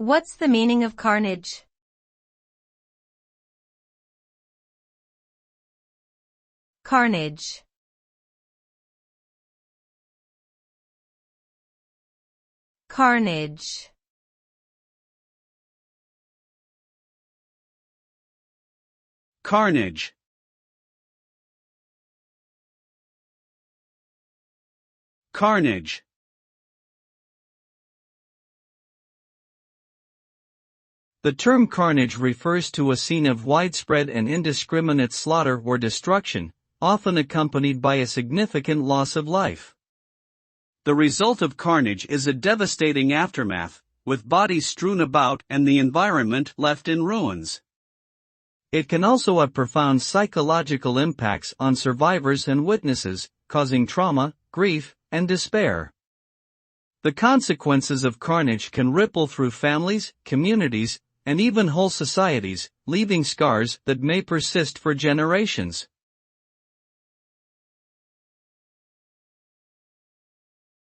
What's the meaning of carnage? Carnage. Carnage. Carnage. Carnage. The term carnage refers to a scene of widespread and indiscriminate slaughter or destruction, often accompanied by a significant loss of life. The result of carnage is a devastating aftermath, with bodies strewn about and the environment left in ruins. It can also have profound psychological impacts on survivors and witnesses, causing trauma, grief, and despair. The consequences of carnage can ripple through families, communities, and even whole societies, leaving scars that may persist for generations.